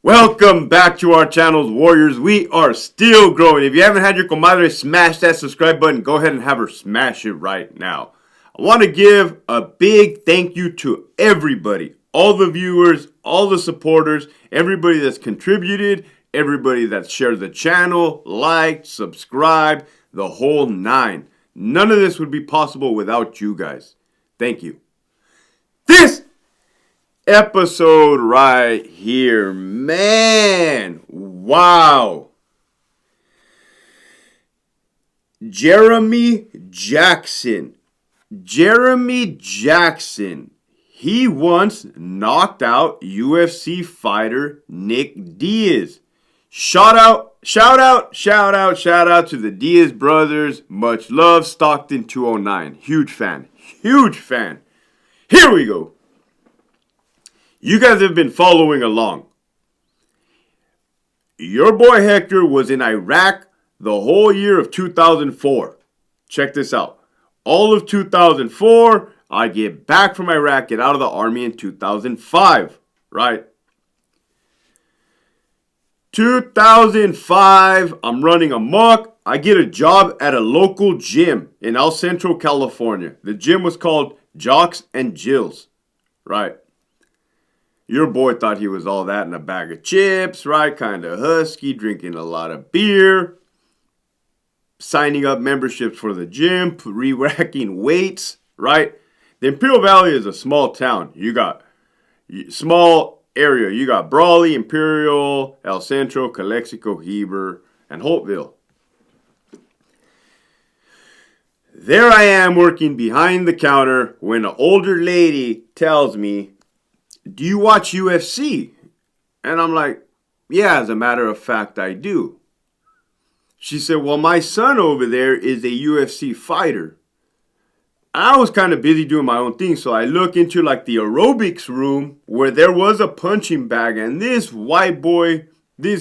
Welcome back to our channels, Warriors. We are still growing. If you haven't had your comadre smash that subscribe button, go ahead and have her smash it right now. I want to give a big thank you to everybody, all the viewers, all the supporters, everybody that's contributed, everybody that's shared the channel, liked, subscribed, the whole nine. None of this would be possible without you guys. Thank you. This episode right here, man, wow. Jeremy Jackson, he once knocked out UFC fighter Nick Diaz. Shout out to the Diaz brothers. Much love, Stockton 209. Huge fan. Here we go. You guys have been following along. Your boy Hector was in Iraq the whole year of 2004. Check this out. All of 2004, I get back from Iraq, get out of the army in 2005, right? 2005, I'm running amok. I get a job at a local gym in El Centro, California. The gym was called Jocks and Jills, right? Your boy thought he was all that in a bag of chips, right? Kind of husky, drinking a lot of beer, signing up memberships for the gym, re-racking weights, right? The Imperial Valley is a small town. You got small area. You got Brawley, Imperial, El Centro, Calexico, Heber, and Holtville. There I am working behind the counter when an older lady tells me, "Do you watch UFC?" And I'm like, "Yeah, as a matter of fact, I do." She said, "Well, my son over there is a UFC fighter." I was kind of busy doing my own thing, so I look into like the aerobics room where there was a punching bag, and this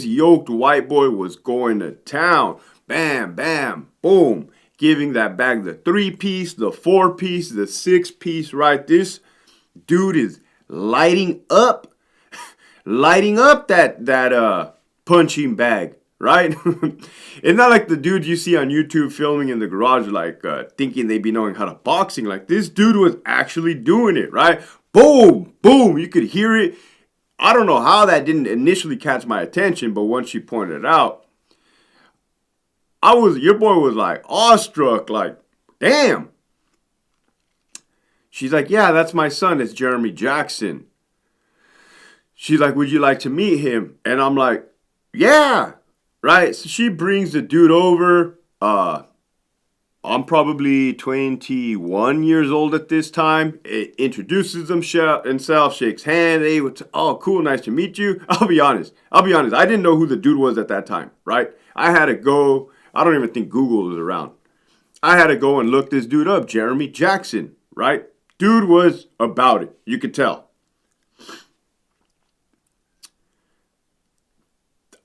yoked white boy was going to town. Bam, bam, boom. Giving that bag the 3-piece, the 4-piece, the 6-piece, right? This dude is lighting up that punching bag, right? It's not like the dude you see on YouTube filming in the garage, like thinking they be knowing how to boxing. Like this dude was actually doing it, right? Boom, boom. You could hear it. I don't know how that didn't initially catch my attention, but once she pointed it out, your boy was like awestruck, like, damn. She's like, "Yeah, that's my son. It's Jeremy Jackson." She's like, "Would you like to meet him?" And I'm like, "Yeah." Right? So she brings the dude over. I'm probably 21 years old at this time. It introduces himself, shakes hands. Hey, oh, cool, nice to meet you. I'll be honest. I didn't know who the dude was at that time, right? I had to go. I don't even think Google was around. I had to go and look this dude up, Jeremy Jackson, right? Dude was about it. You could tell.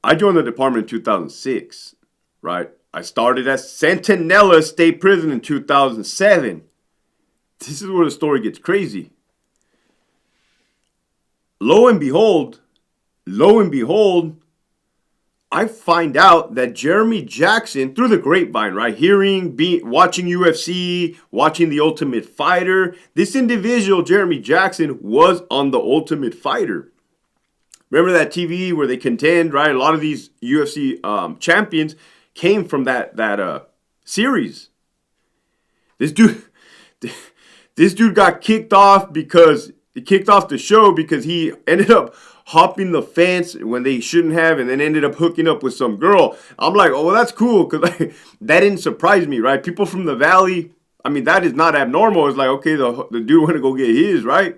I joined the department in 2006, right? I started at Centinela State Prison in 2007. This is where the story gets crazy. Lo and behold, I find out that Jeremy Jackson, through the grapevine, right? Watching UFC, watching The Ultimate Fighter. This individual, Jeremy Jackson, was on The Ultimate Fighter. Remember that TV where they contend, right? A lot of these UFC champions came from that series. This dude got kicked off the show because he ended up hopping the fence when they shouldn't have, and then ended up hooking up with some girl. I'm like, oh, well, that's cool, because that didn't surprise me, right? People from the valley, I mean, that is not abnormal. It's like, okay, the dude went to go get his, right?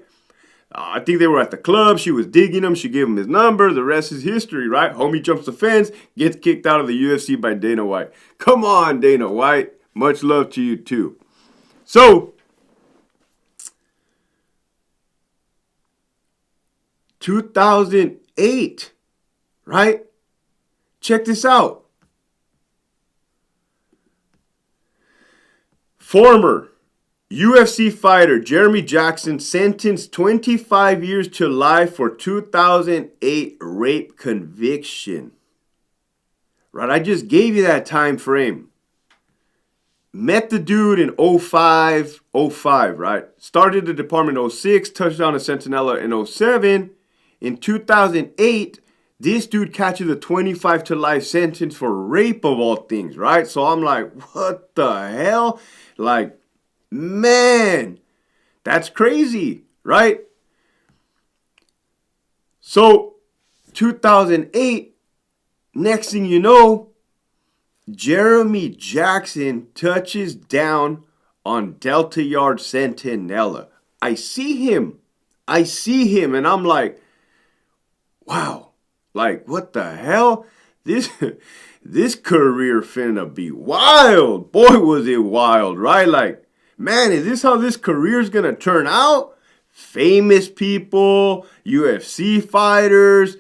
I think they were at the club. She was digging him. She gave him his number. The rest is history, right? Homie jumps the fence, gets kicked out of the UFC by Dana White. Come on, Dana White. Much love to you, too. So, 2008, right? Check this out. Former UFC fighter Jeremy Jackson sentenced 25 years to life for 2008 rape conviction. Right, I just gave you that time frame. Met the dude in 05, right? Started the department in 06, touched down to Centinela in 07. In 2008, this dude catches a 25 to life sentence for rape of all things, right? So I'm like, what the hell? Like, man, that's crazy, right? So 2008, next thing you know, Jeremy Jackson touches down on Delta Yard Centinela. I see him, and I'm like, wow, like what the hell? This career finna be wild. Boy, was it wild, right? Like, man, is this how this career's gonna turn out? Famous people, UFC fighters,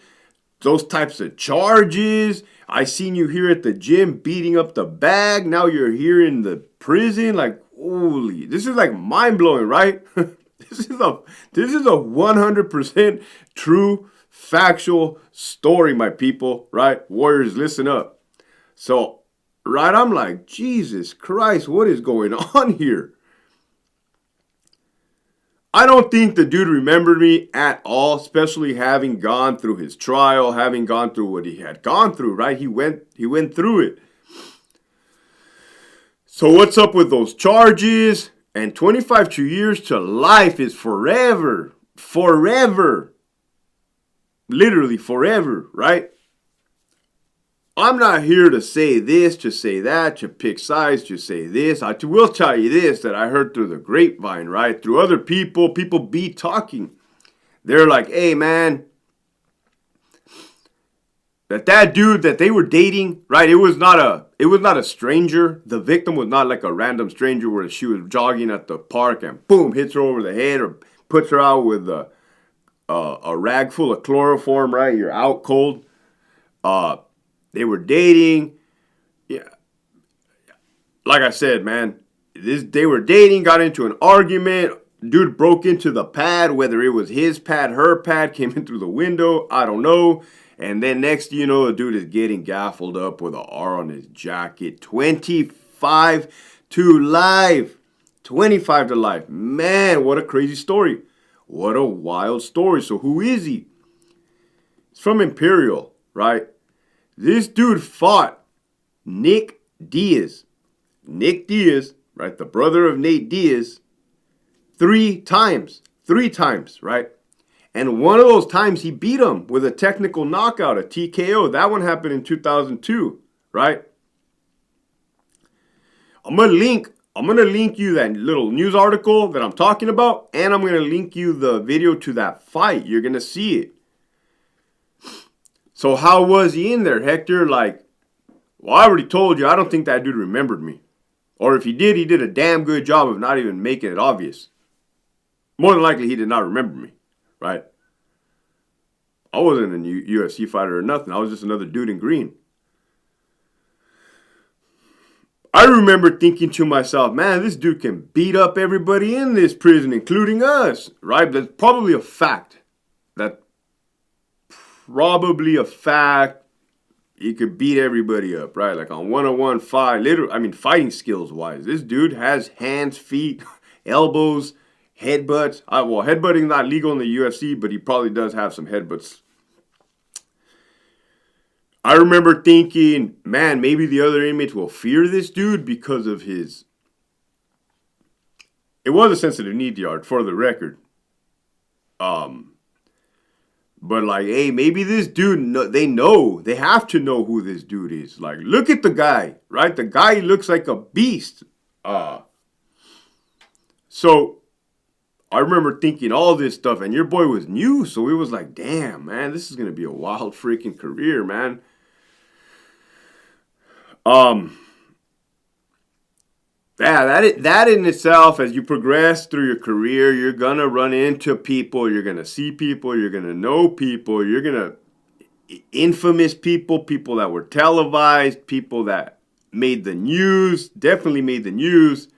those types of charges. I seen you here at the gym beating up the bag. Now you're here in the prison. Like, holy, this is like mind blowing, right? This is a 100% true factual story, my people, right? Warriors, listen up. So, right, I'm like, Jesus Christ, what is going on here? I don't think the dude remembered me at all, especially having gone through his trial, having gone through what he had gone through, right? He went through it. So what's up with those charges? And 25 years to life is forever. Forever. Literally forever, right? I'm not here to say this, to say that, to pick sides, to say this. I will tell you this, that I heard through the grapevine, right? Through other people be talking. They're like, hey, man, that dude that they were dating, right? It was not a stranger. The victim was not like a random stranger where she was jogging at the park and boom, hits her over the head or puts her out with a rag full of chloroform, right? You're out cold. They were dating. Yeah. Like I said, man, they were dating, got into an argument. Dude broke into the pad, whether it was his pad, her pad, came in through the window. I don't know. And then next you know, the dude is getting gaffled up with an R on his jacket. 25 to life. 25 to life. Man, what a crazy story. What a wild story. So who is he? He's from Imperial, right? This dude fought Nick Diaz. Nick Diaz, right? The brother of Nate Diaz. 3 times. 3 times, right? And one of those times he beat him with a technical knockout, a TKO. That one happened in 2002, right? I'm gonna link you that little news article that I'm talking about, and I'm gonna link you the video to that fight. You're gonna see it. So how was he in there, Hector? Like, well, I already told you, I don't think that dude remembered me. Or if he did a damn good job of not even making it obvious. More than likely, he did not remember me, right? I wasn't a UFC fighter or nothing. I was just another dude in green. I remember thinking to myself, man, this dude can beat up everybody in this prison, including us, right? That's probably a fact. He could beat everybody up, right? Like on one-on-one fight, fighting skills wise. This dude has hands, feet, elbows, headbutts. Well, headbutting not legal in the UFC, but he probably does have some headbutts. I remember thinking, man, maybe the other inmates will fear this dude because of his... It was a sensitive knee yard, for the record. But like, hey, maybe this dude, they have to know who this dude is. Like, look at the guy, right? The guy looks like a beast. So I remember thinking all this stuff, and your boy was new, so it was like, damn, man, this is gonna be a wild freaking career, man. Yeah, that in itself, as you progress through your career, you're gonna run into people, you're gonna see people, you're gonna know people, you're gonna infamous people that were televised, people that made the news, definitely made the news.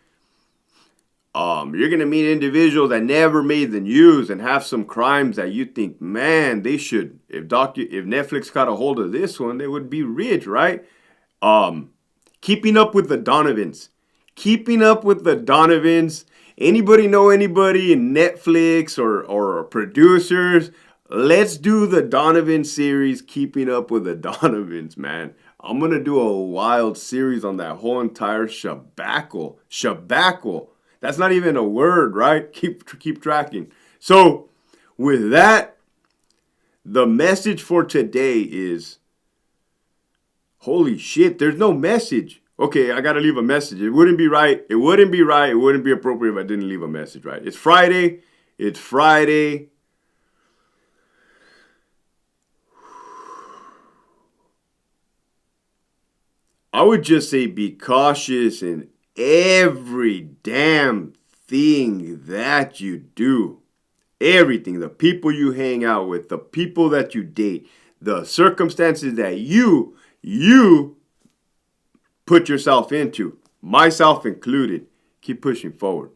You're gonna meet individuals that never made the news and have some crimes that you think, man, they should. If Netflix got a hold of this one, they would be rich, right? Keeping up with the Donovans. Keeping up with the Donovans. Anybody know anybody in Netflix or producers? Let's do the Donovan series, Keeping Up with the Donovans, man. I'm gonna do a wild series on that whole entire shabackle. Shabackle. That's not even a word, right? Keep tracking. So, with that, the message for today is, holy shit, there's no message. Okay, I gotta leave a message. It wouldn't be right. It wouldn't be right. It wouldn't be appropriate if I didn't leave a message, right? It's Friday. It's Friday. I would just say be cautious in every damn thing that you do. Everything. The people you hang out with, the people that you date, the circumstances that you put yourself into, myself included. Keep pushing forward.